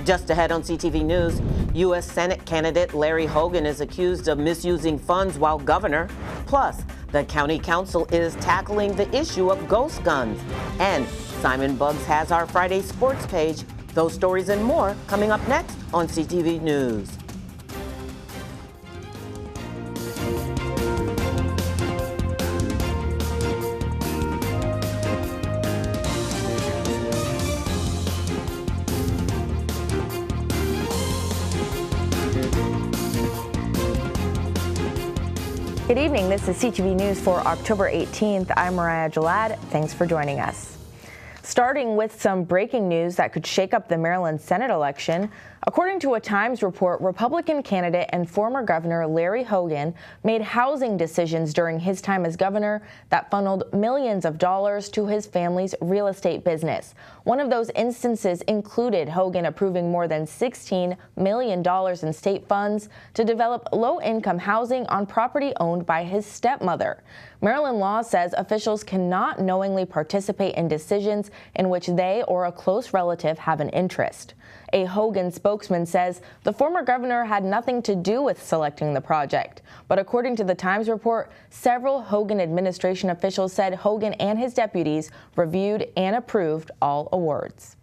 Just ahead on CTV News, U.S. Senate candidate Larry Hogan is accused of misusing funds while governor. Plus, the county council is tackling the issue of ghost guns. And Simon Buggs has our Friday sports page. Those stories and more coming up next on CTV News. Good evening. This is CTV News for October 18th. I'm Mariah Jalad. Thanks for joining us. Starting with some breaking news that could shake up the Maryland Senate election. According to a Times report, Republican candidate and former governor Larry Hogan made housing decisions during his time as governor that funneled millions of dollars to his family's real estate business. One of those instances included Hogan approving more than $16 million in state funds to develop low-income housing on property owned by his stepmother. Maryland law says officials cannot knowingly participate in decisions in which they or a close relative have an interest. A Hogan spokesman says the former governor had nothing to do with selecting the project. But according to the Times report, several Hogan administration officials said Hogan and his deputies reviewed and approved all awards.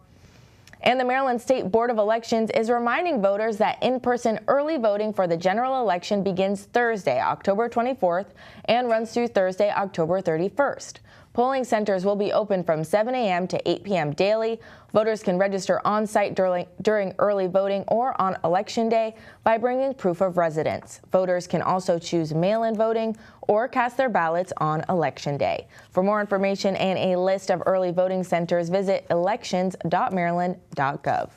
And the Maryland State Board of Elections is reminding voters that in-person early voting for the general election begins Thursday, October 24th, and runs through Thursday, October 31st. Polling centers will be open from 7 a.m. to 8 p.m. daily. Voters can register on-site during early voting or on Election Day by bringing proof of residence. Voters can also choose mail-in voting or cast their ballots on Election Day. For more information and a list of early voting centers, visit elections.maryland.gov.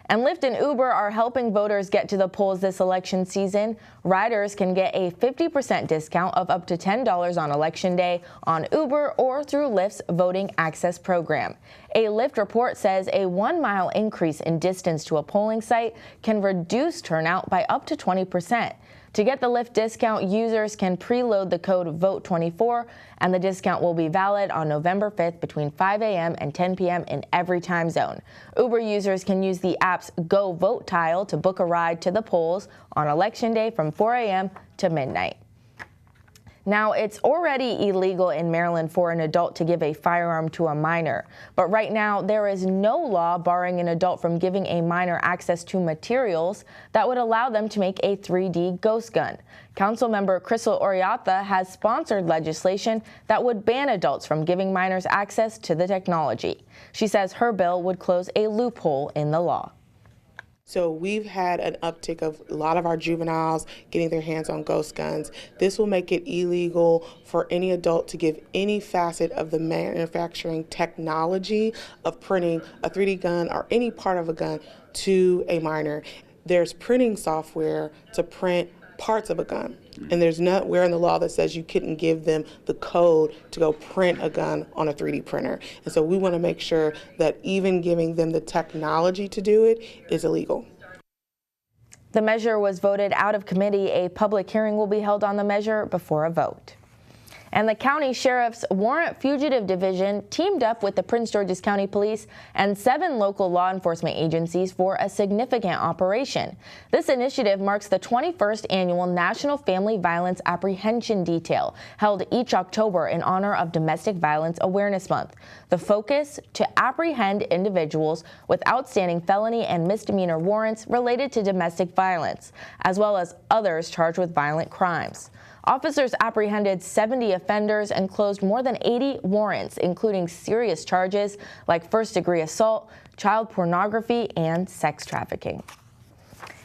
And Lyft and Uber are helping voters get to the polls this election season. Riders can get a 50% discount of up to $10 on Election Day on Uber or through Lyft's Voting Access program. A Lyft report says a 1-mile increase in distance to a polling site can reduce turnout by up to 20%. To get the Lyft discount, users can preload the code VOTE24, and the discount will be valid on November 5th between 5 a.m. and 10 p.m. in every time zone. Uber users can use the app's Go Vote tile to book a ride to the polls on Election Day from 4 a.m. to midnight. Now, it's already illegal in Maryland for an adult to give a firearm to a minor. But right now, there is no law barring an adult from giving a minor access to materials that would allow them to make a 3D ghost gun. Councilmember Crystal Oriata has sponsored legislation that would ban adults from giving minors access to the technology. She says her bill would close a loophole in the law. So we've had an uptick of a lot of our juveniles getting their hands on ghost guns. This will make it illegal for any adult to give any facet of the manufacturing technology of printing a 3D gun or any part of a gun to a minor. There's printing software to print parts of a gun, and there's nowhere in the law that says you couldn't give them the code to go print a gun on a 3D printer. And so we want to make sure that even giving them the technology to do it is illegal. The measure was voted out of committee. A public hearing will be held on the measure before a vote. And the county sheriff's Warrant Fugitive Division teamed up with the Prince George's County Police and 7 local law enforcement agencies for a significant operation. This initiative marks the 21st annual National Family Violence Apprehension Detail, held each October in honor of Domestic Violence Awareness Month. The focus: to apprehend individuals with outstanding felony and misdemeanor warrants related to domestic violence, as well as others charged with violent crimes. Officers apprehended 70 offenders and closed more than 80 warrants, including serious charges like first-degree assault, child pornography, and sex trafficking.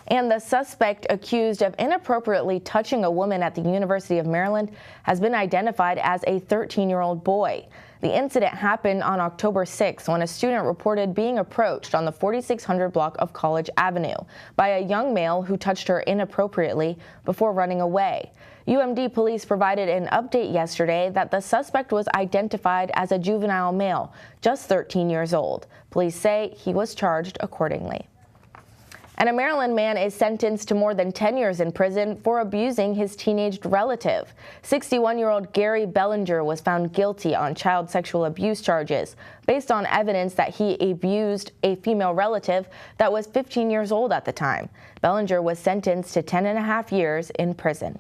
And the suspect accused of inappropriately touching a woman at the University of Maryland has been identified as a 13-year-old boy. The incident happened on October 6th when a student reported being approached on the 4600 block of College Avenue by a young male who touched her inappropriately before running away. UMD police provided an update yesterday that the suspect was identified as a juvenile male, just 13 years old. Police say he was charged accordingly. And a Maryland man is sentenced to more than 10 years in prison for abusing his teenaged relative. 61-year-old Gary Bellinger was found guilty on child sexual abuse charges based on evidence that he abused a female relative that was 15 years old at the time. Bellinger was sentenced to 10.5 years in prison.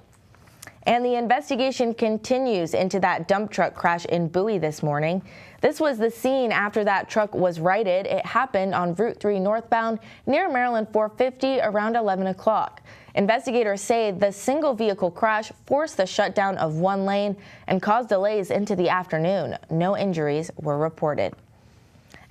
And the investigation continues into that dump truck crash in Bowie this morning. This was the scene after that truck was righted. It happened on Route 3 northbound near Maryland 450 around 11 o'clock. Investigators say the single vehicle crash forced the shutdown of one lane and caused delays into the afternoon. No injuries were reported.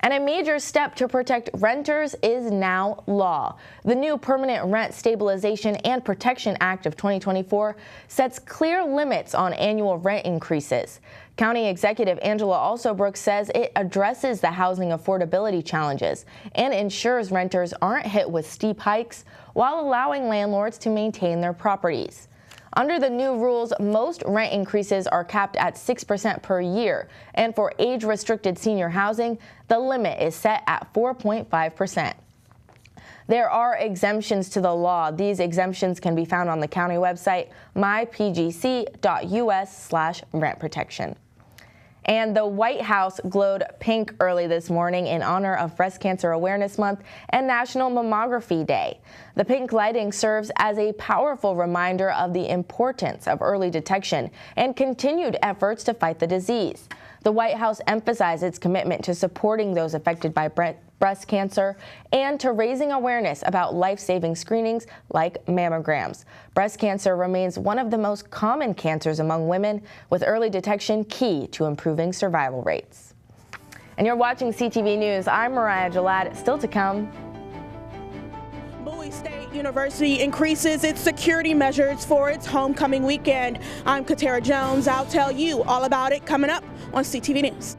And a major step to protect renters is now law. The new Permanent Rent Stabilization and Protection Act of 2024 sets clear limits on annual rent increases. County Executive Angela Alsobrook says it addresses the housing affordability challenges and ensures renters aren't hit with steep hikes while allowing landlords to maintain their properties. Under the new rules, most rent increases are capped at 6% per year, and for age-restricted senior housing, the limit is set at 4.5%. There are exemptions to the law. These exemptions can be found on the county website, mypgc.us/rent protection. And the White House glowed pink early this morning in honor of Breast Cancer Awareness Month and National Mammography Day. The pink lighting serves as a powerful reminder of the importance of early detection and continued efforts to fight the disease. The White House emphasized its commitment to supporting those affected by breast cancer and to raising awareness about life-saving screenings like mammograms. Breast cancer remains one of the most common cancers among women, with early detection key to improving survival rates. And you're watching CTV News. I'm Mariah Jalad. Still to come. Bowie State University increases its security measures for its homecoming weekend. I'm Katara Jones. I'll tell you all about it coming up on CTV News.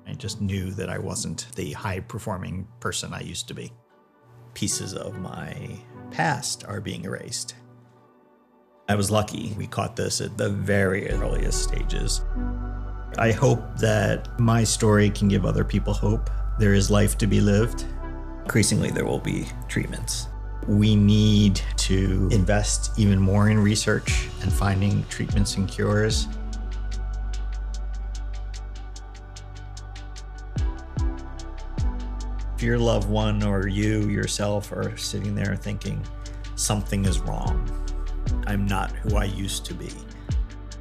I just knew that I wasn't the high-performing person I used to be. Pieces of my past are being erased. I was lucky. We caught this at the very earliest stages. I hope that my story can give other people hope. There is life to be lived. Increasingly, there will be treatments. We need to invest even more in research and finding treatments and cures. If your loved one or you yourself are sitting there thinking, something is wrong, I'm not who I used to be,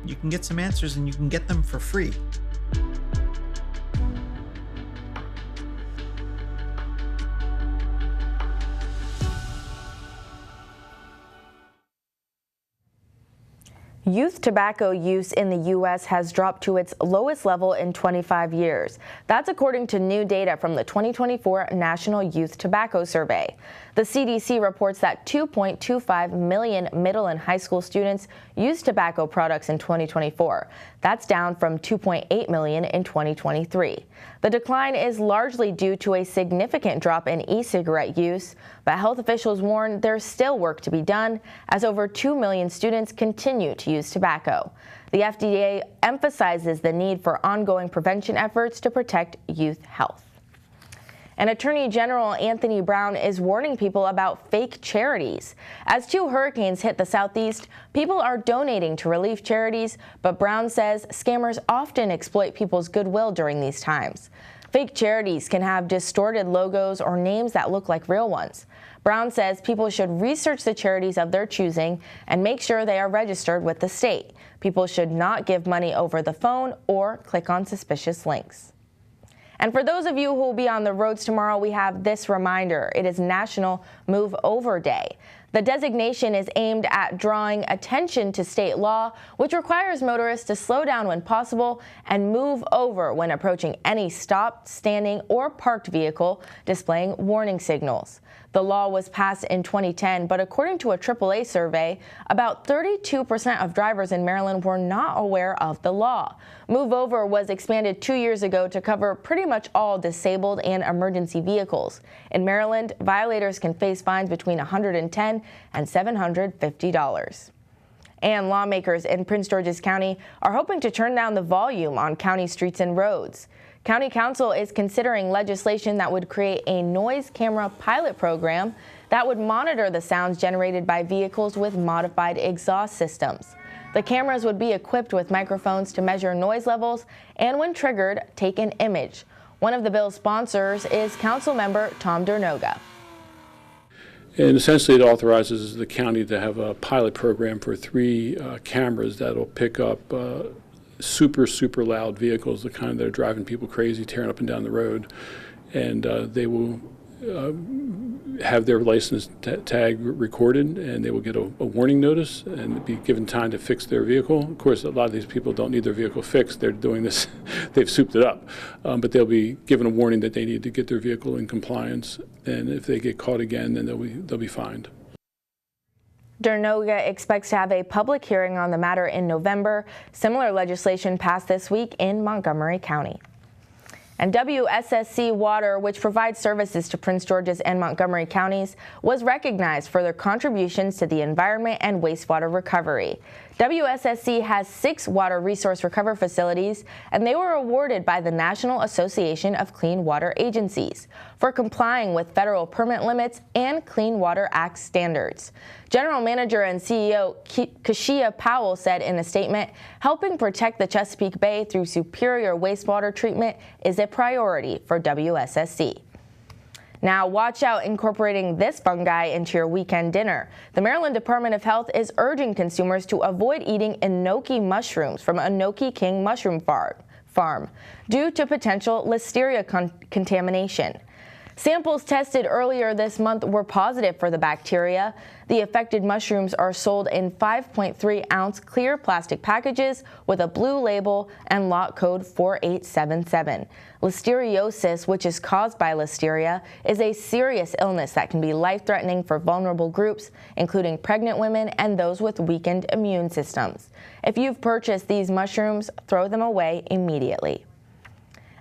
you can get some answers and you can get them for free. Youth tobacco use in the U.S. has dropped to its lowest level in 25 years. That's according to new data from the 2024 National Youth Tobacco Survey. The CDC reports that 2.25 million middle and high school students used tobacco products in 2024. That's down from 2.8 million in 2023. The decline is largely due to a significant drop in e-cigarette use, but health officials warn there's still work to be done as over 2 million students continue to use tobacco. The FDA emphasizes the need for ongoing prevention efforts to protect youth health. And Attorney General Anthony Brown is warning people about fake charities. As 2 hurricanes hit the Southeast, people are donating to relief charities, but Brown says scammers often exploit people's goodwill during these times. Fake charities can have distorted logos or names that look like real ones. Brown says people should research the charities of their choosing and make sure they are registered with the state. People should not give money over the phone or click on suspicious links. And for those of you who will be on the roads tomorrow, we have this reminder. It is National Move Over Day. The designation is aimed at drawing attention to state law, which requires motorists to slow down when possible and move over when approaching any stopped, standing, or parked vehicle displaying warning signals. The law was passed in 2010, but according to a AAA survey, about 32% of drivers in Maryland were not aware of the law. Move Over was expanded 2 years ago to cover pretty much all disabled and emergency vehicles. In Maryland, violators can face fines between $110 and $750. And lawmakers in Prince George's County are hoping to turn down the volume on county streets and roads. County Council is considering legislation that would create a noise camera pilot program that would monitor the sounds generated by vehicles with modified exhaust systems. The cameras would be equipped with microphones to measure noise levels and, when triggered, take an image. One of the bill's sponsors is Councilmember Tom Dernoga. And essentially it authorizes the county to have a pilot program for 3 cameras that will pick up super loud vehicles, the kind that are driving people crazy, tearing up and down the road. And they will have their license tag recorded, and they will get a warning notice and be given time to fix their vehicle. Of course, a lot of these people don't need their vehicle fixed. They're doing this, they've souped it up. But they'll be given a warning that they need to get their vehicle in compliance. And if they get caught again, then they'll be fined. Dernoga expects to have a public hearing on the matter in November. Similar legislation passed this week in Montgomery County. And WSSC Water, which provides services to Prince George's and Montgomery counties, was recognized for their contributions to the environment and wastewater recovery. WSSC has 6 water resource recovery facilities, and they were awarded by the National Association of Clean Water Agencies for complying with federal permit limits and Clean Water Act standards. General Manager and CEO Kashia Powell said in a statement, helping protect the Chesapeake Bay through superior wastewater treatment is a priority for WSSC. Now, watch out incorporating this fungi into your weekend dinner. The Maryland Department of Health is urging consumers to avoid eating enoki mushrooms from Enoki King Mushroom Farm due to potential listeria contamination. Samples tested earlier this month were positive for the bacteria. The affected mushrooms are sold in 5.3-ounce clear plastic packages with a blue label and lot code 4877. Listeriosis, which is caused by listeria, is a serious illness that can be life-threatening for vulnerable groups, including pregnant women and those with weakened immune systems. If you've purchased these mushrooms, throw them away immediately.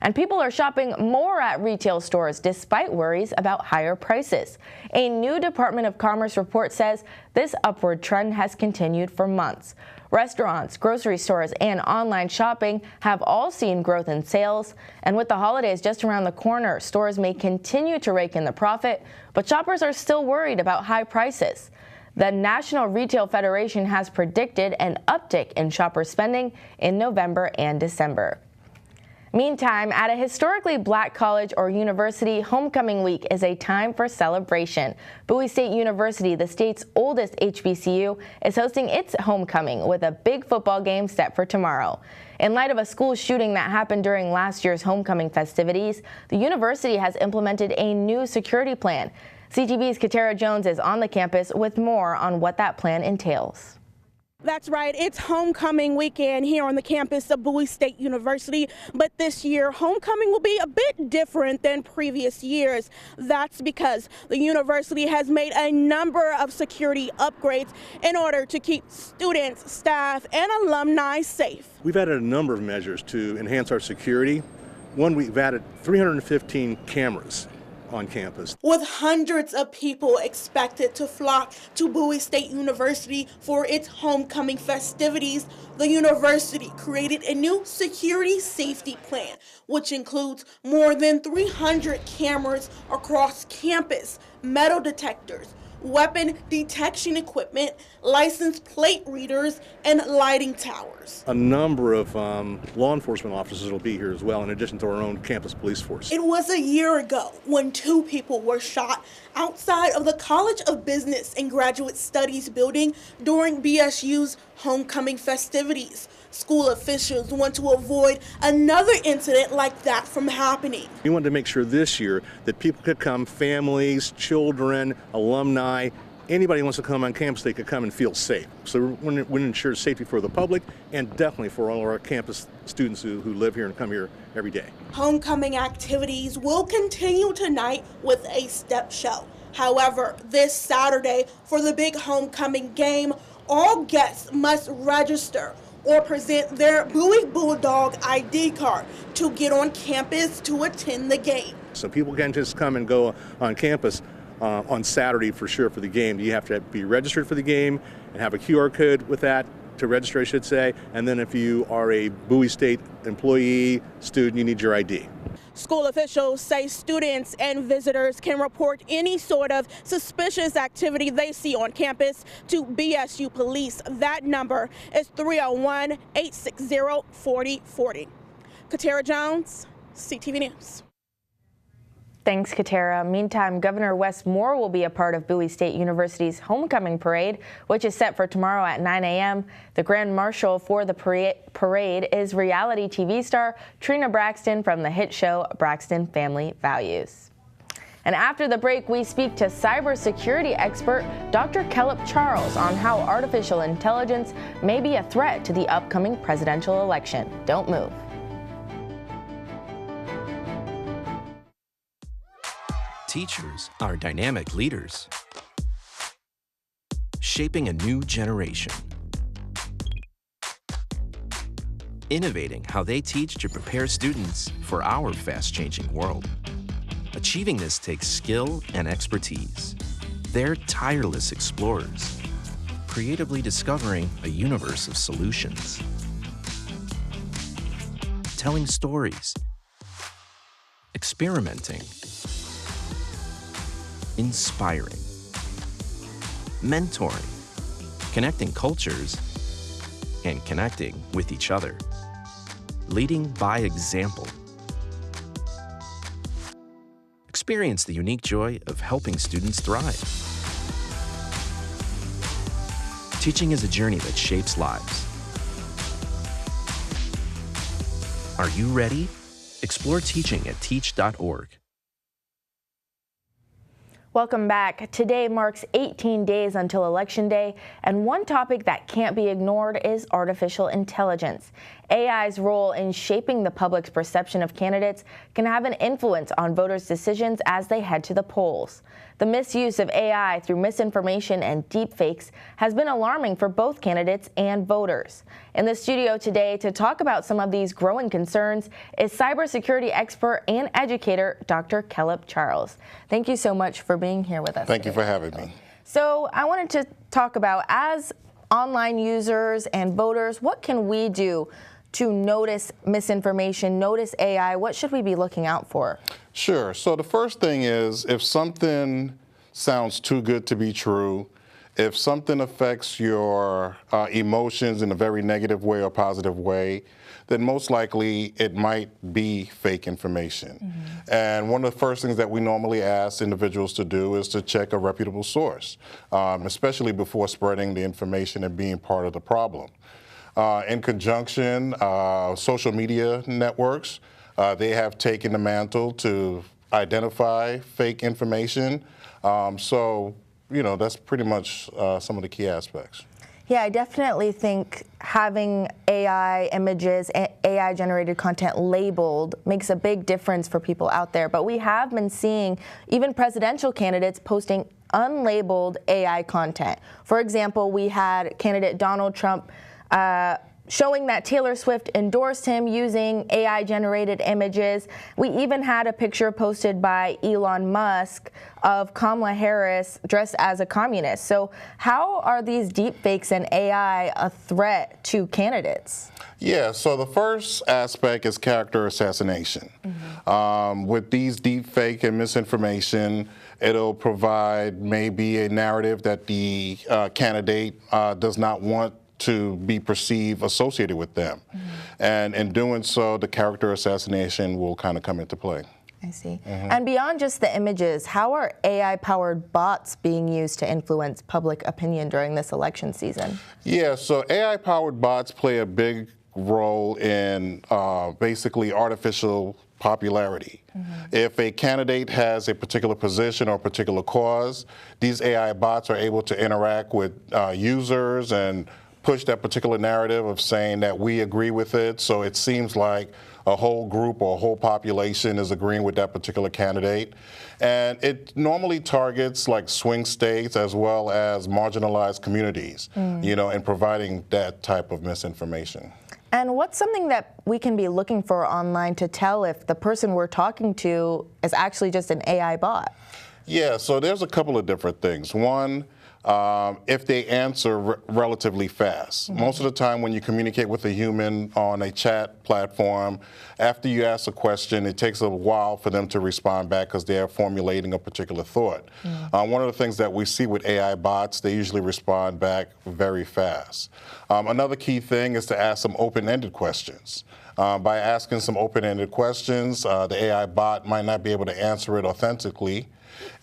And people are shopping more at retail stores despite worries about higher prices. A new Department of Commerce report says this upward trend has continued for months. Restaurants, grocery stores, and online shopping have all seen growth in sales. And with the holidays just around the corner, stores may continue to rake in the profit, but shoppers are still worried about high prices. The National Retail Federation has predicted an uptick in shopper spending in November and December. Meantime, at a historically black college or university, homecoming week is a time for celebration. Bowie State University, the state's oldest HBCU, is hosting its homecoming with a big football game set for tomorrow. In light of a school shooting that happened during last year's homecoming festivities, the university has implemented a new security plan. CTV's Katara Jones is on the campus with more on what that plan entails. That's right. It's homecoming weekend here on the campus of Bowie State University, but this year homecoming will be a bit different than previous years. That's because the university has made a number of security upgrades in order to keep students, staff, and alumni safe. We've added a number of measures to enhance our security. One, we've added 315 cameras on campus. With hundreds of people expected to flock to Bowie State University for its homecoming festivities, the university created a new security safety plan, which includes more than 300 cameras across campus, metal detectors, weapon detection equipment, license plate readers, and lighting towers. A number of law enforcement officers will be here as well, in addition to our own campus police force. It was a year ago when 2 people were shot outside of the College of Business and Graduate Studies building during BSU's homecoming festivities. School officials want to avoid another incident like that from happening. We wanted to make sure this year that people could come, families, children, alumni, anybody who wants to come on campus, they could come and feel safe. So we want to ensure safety for the public and definitely for all of our campus students who live here and come here every day. Homecoming activities will continue tonight with a step show. However, this Saturday for the big homecoming game, all guests must register or present their Bowie Bulldog ID card to get on campus to attend the game. So people can't just come and go on campus on Saturday for sure for the game. You have to be registered for the game, and have a QR code with that to register, I should say. And then if you are a Bowie State employee, student, you need your ID. School officials say students and visitors can report any sort of suspicious activity they see on campus to BSU Police. That number is 301-860-4040. Katara Jones, CTV News. Thanks, Katara. Meantime, Governor Wes Moore will be a part of Bowie State University's homecoming parade, which is set for tomorrow at 9 a.m. The Grand Marshal for the parade is reality TV star Trina Braxton from the hit show Braxton Family Values. And after the break, we speak to cybersecurity expert Dr. Kellop Charles on how artificial intelligence may be a threat to the upcoming presidential election. Don't move. Teachers are dynamic leaders, shaping a new generation, innovating how they teach to prepare students for our fast-changing world. Achieving this takes skill and expertise. They're tireless explorers, creatively discovering a universe of solutions, telling stories, experimenting, inspiring, mentoring, connecting cultures, and connecting with each other, leading by example. Experience the unique joy of helping students thrive. Teaching is a journey that shapes lives. Are you ready? Explore teaching at teach.org. Welcome back. Today marks 18 days until Election Day, and one topic that can't be ignored is artificial intelligence. AI's role in shaping the public's perception of candidates can have an influence on voters' decisions as they head to the polls. The misuse of AI through misinformation and deepfakes has been alarming for both candidates and voters. In the studio today to talk about some of these growing concerns is cybersecurity expert and educator Dr. Kellop Charles. Thank you so much for being here with us. Thank you for having me. So I wanted to talk about, as online users and voters, what can we do to notice misinformation, notice AI? What should we be looking out for? Sure. So the first thing is, if something sounds too good to be true, if something affects your emotions in a very negative way or positive way, then most likely it might be fake information. Mm-hmm. And one of the first things that we normally ask individuals to do is to check a reputable source, especially before spreading the information and being part of the problem. In conjunction, social media networks, they have taken the mantle to identify fake information. So, that's pretty much some of the key aspects. Yeah, I definitely think having AI images, AI-generated content labeled makes a big difference for people out there. But we have been seeing even presidential candidates posting unlabeled AI content. For example, we had candidate Donald Trump showing that Taylor Swift endorsed him using AI-generated images. We even had a picture posted by Elon Musk of Kamala Harris dressed as a communist. So how are these deepfakes and AI a threat to candidates? Yeah, so the first aspect is character assassination. Mm-hmm. With these deepfake and misinformation, it'll provide maybe a narrative that the candidate does not want to be perceived associated with them. Mm-hmm. And in doing so, the character assassination will kind of come into play. I see. Mm-hmm. And beyond just the images, how are AI-powered bots being used to influence public opinion during this election season? Yeah, so AI-powered bots play a big role in basically artificial popularity. Mm-hmm. If a candidate has a particular position or a particular cause, these AI bots are able to interact with users and push that particular narrative of saying that we agree with it. So it seems like a whole group or a whole population is agreeing with that particular candidate. And it normally targets like swing states as well as marginalized communities, in providing that type of misinformation. And what's something that we can be looking for online to tell if the person we're talking to is actually just an AI bot? Yeah, so there's a couple of different things. One, if they answer relatively fast. Most of the time when you communicate with a human on a chat platform, after you ask a question, it takes a while for them to respond back because they are formulating a particular thought. One of the things that we see with AI bots, they usually respond back very fast. Another key thing is to ask some open-ended questions. By asking some open-ended questions, the AI bot might not be able to answer it authentically.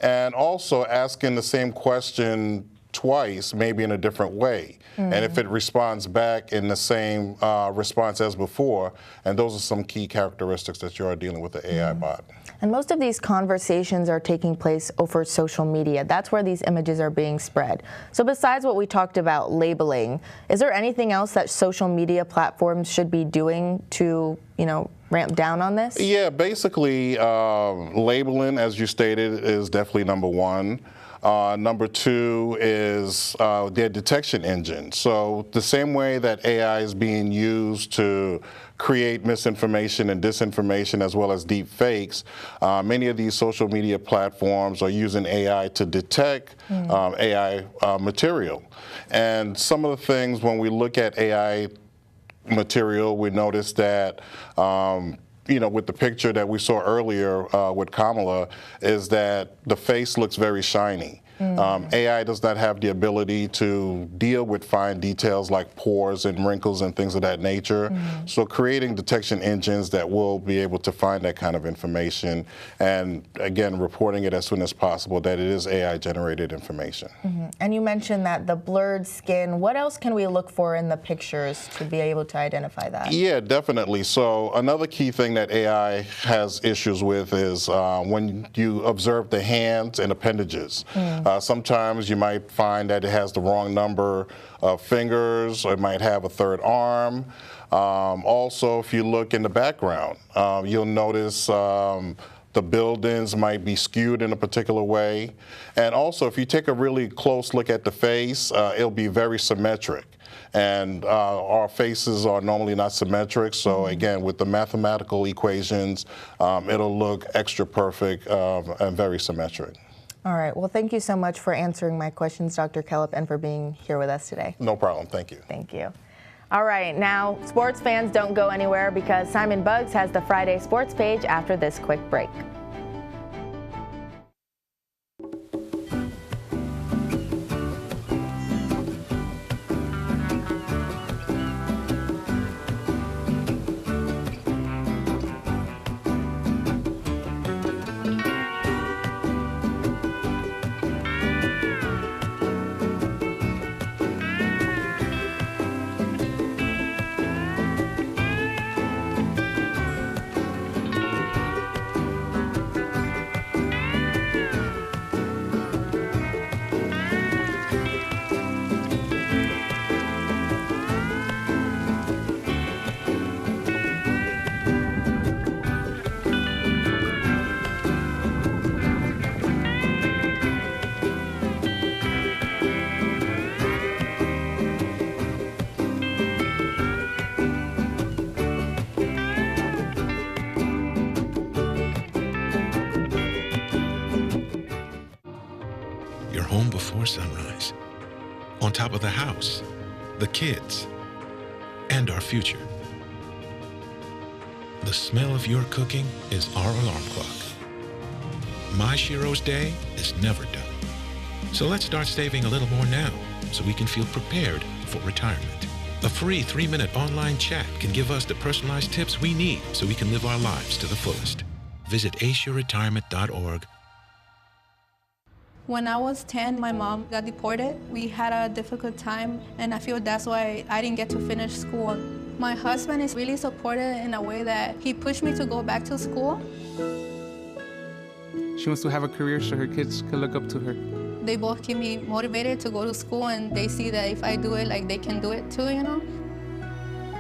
And also asking the same question twice, maybe in a different way. And if it responds back in the same response as before, and those are some key characteristics that you are dealing with the AI bot. And most of these conversations are taking place over social media. That's where these images are being spread. So besides what we talked about, labeling, is there anything else that social media platforms should be doing to, ramp down on this? Yeah, basically labeling, as you stated, is definitely number one. Number two is their detection engine. So the same way that AI is being used to create misinformation and disinformation as well as deep fakes, many of these social media platforms are using AI to detect AI material. And some of the things when we look at AI material, we notice that with the picture that we saw earlier with Kamala, is that the face looks very shiny. AI does not have the ability to deal with fine details like pores and wrinkles and things of that nature. So creating detection engines that will be able to find that kind of information and, again, reporting it as soon as possible that it is AI-generated information. And you mentioned that the blurred skin. What else can we look for in the pictures to be able to identify that? Yeah, definitely. So another key thing that AI has issues with is when you observe the hands and appendages. Sometimes you might find that it has the wrong number of fingers, or it might have a third arm. Also, if you look in the background, you'll notice the buildings might be skewed in a particular way. And also, if you take a really close look at the face, it'll be very symmetric. And our faces are normally not symmetric, so again, with the mathematical equations, it'll look extra perfect and very symmetric. All right. Well, thank you so much for answering my questions, Dr. Kellep, and for being here with us today. No problem. Thank you. Thank you. All right. Now, sports fans, don't go anywhere because Simon Buggs has the Friday Sports page after this quick break. Home before sunrise, on top of the house, the kids, and our future. The smell of your cooking is our alarm clock. My Shiro's day is never done. So let's start saving a little more now so we can feel prepared for retirement. A free 3-minute online chat can give us the personalized tips we need so we can live our lives to the fullest. Visit aceyourretirement.org. When I was 10, my mom got deported. We had a difficult time, and I feel that's why I didn't get to finish school. My husband is really supportive in a way that he pushed me to go back to school. She wants to have a career so her kids can look up to her. They both keep me motivated to go to school, and they see that if I do it, like, they can do it too, you know?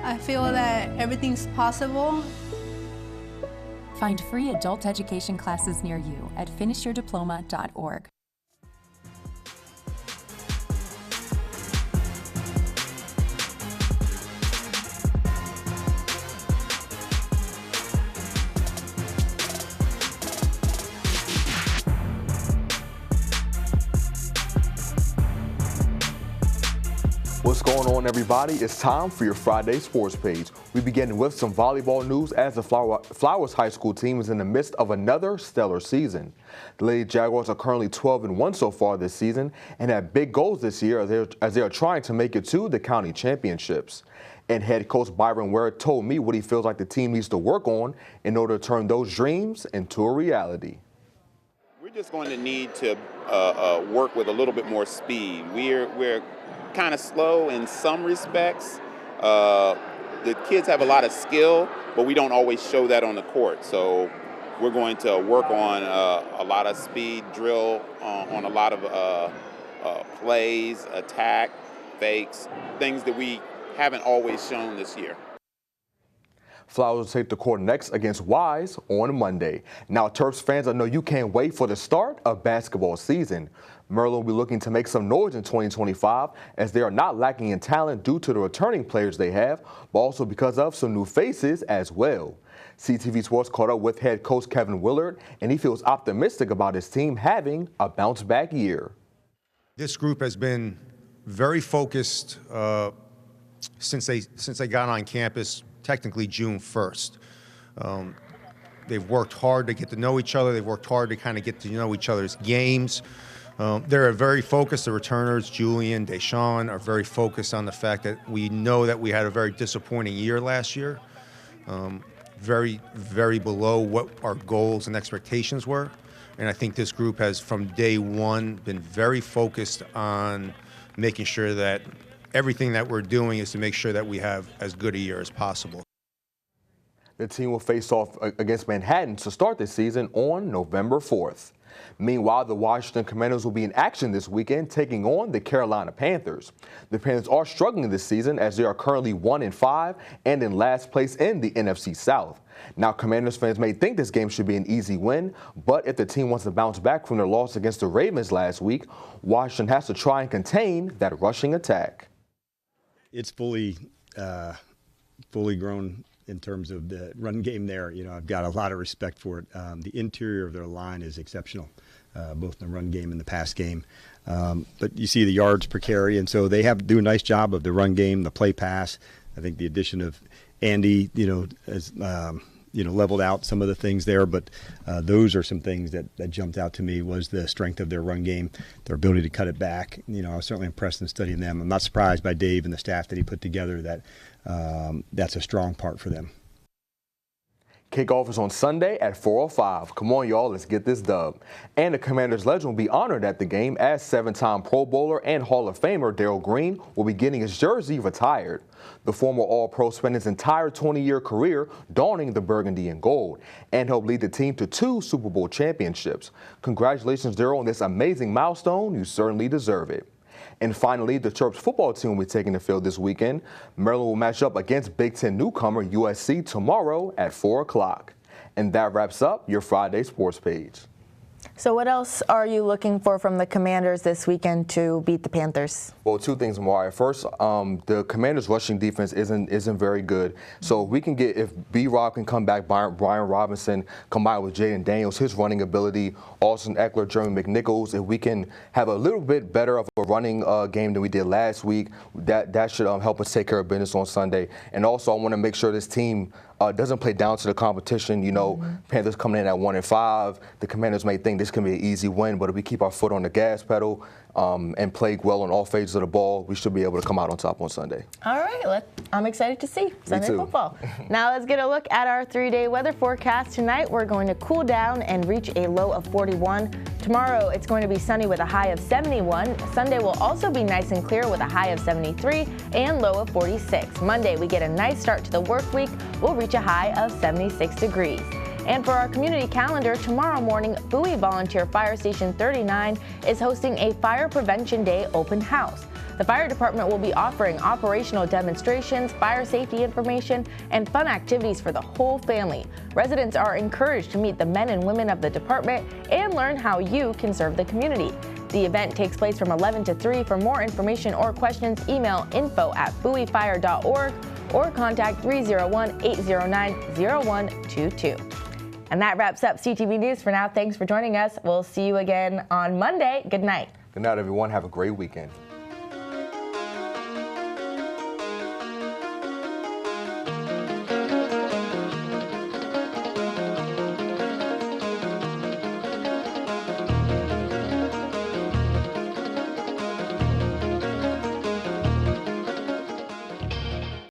I feel that everything's possible. Find free adult education classes near you at finishyourdiploma.org. on, everybody? It's time for your Friday Sports Page. We begin with some volleyball news as the Flowers High School team is in the midst of another stellar season. The Lady Jaguars are currently 12-1 so far this season and have big goals this year as they are trying to make it to the county championships. And head coach Byron Ware told me what he feels like the team needs to work on in order to turn those dreams into a reality. We're just going to need to work with a little bit more speed. We're kind of slow in some respects. The kids have a lot of skill, but we don't always show that on the court. So we're going to work on a lot of speed, drill on a lot of plays, attack, fakes, things that we haven't always shown this year. Flowers will take the court next against Wise on Monday. Now, Terps fans, I know you can't wait for the start of basketball season. Merlin will be looking to make some noise in 2025 as they are not lacking in talent due to the returning players they have, but also because of some new faces as well. CTV Sports caught up with head coach Kevin Willard, and he feels optimistic about his team having a bounce-back year. This group has been very focused since they got on campus, technically June 1st. They've worked hard to get to know each other. They've worked hard to kind of get to know each other's games. They're very focused. The returners, Julian, Deshaun, are very focused on the fact that we know that we had a very disappointing year last year. Very, very below what our goals and expectations were. And I think this group has, from day one, been very focused on making sure that everything that we're doing is to make sure that we have as good a year as possible. The team will face off against Manhattan to start the season on November 4th. Meanwhile, the Washington Commanders will be in action this weekend, taking on the Carolina Panthers. The Panthers are struggling this season as they are currently 1-5 and in last place in the NFC South. Now, Commanders fans may think this game should be an easy win, but if the team wants to bounce back from their loss against the Ravens last week, Washington has to try and contain that rushing attack. It's fully grown in terms of the run game there. You know, I've got a lot of respect for it. The interior of their line is exceptional, both in the run game and the pass game. But you see the yards per carry, and so they do a nice job of the run game, the play pass. I think the addition of Andy, has leveled out some of the things there. But those are some things that jumped out to me was the strength of their run game, their ability to cut it back. I was certainly impressed in studying them. I'm not surprised by Dave and the staff that he put together that that's a strong part for them. Kickoff is on Sunday at 4:05. Come on, y'all, let's get this dub. And the Commanders legend will be honored at the game as 7-time Pro Bowler and Hall of Famer Darrell Green will be getting his jersey retired. The former All-Pro spent his entire 20-year career donning the burgundy and gold and helped lead the team to 2 Super Bowl championships. Congratulations, Darrell, on this amazing milestone. You certainly deserve it. And finally, the Terps football team will be taking the field this weekend. Maryland will match up against Big Ten newcomer USC tomorrow at 4 o'clock. And that wraps up your Friday Sports Page. So what else are you looking for from the Commanders this weekend to beat the Panthers? Well, 2 things, Mariah. First, the Commanders' rushing defense isn't very good. So if B-Rob can come back, Brian Robinson combined with Jaden Daniels, his running ability, Austin Eckler, Jeremy McNichols, if we can have a little bit better of a running game than we did last week, that should help us take care of business on Sunday. And also, I want to make sure this team doesn't play down to the competition. Panthers coming in at 1-5. The Commanders may think this can be an easy win, but if we keep our foot on the gas pedal and play well on all phases of the ball, we should be able to come out on top on Sunday. All right, I'm excited to see Sunday football. Now let's get a look at our 3-day weather forecast. Tonight we're going to cool down and reach a low of 41. Tomorrow it's going to be sunny with a high of 71. Sunday will also be nice and clear with a high of 73 and low of 46. Monday we get a nice start to the work week. We'll reach a high of 76 degrees. And for our community calendar, tomorrow morning, Bowie Volunteer Fire Station 39 is hosting a Fire Prevention Day open house. The fire department will be offering operational demonstrations, fire safety information, and fun activities for the whole family. Residents are encouraged to meet the men and women of the department and learn how you can serve the community. The event takes place from 11 to 3. For more information or questions, email info@bowiefire.org or contact 301-809-0122. And that wraps up CTV News for now. Thanks for joining us. We'll see you again on Monday. Good night. Good night, everyone. Have a great weekend.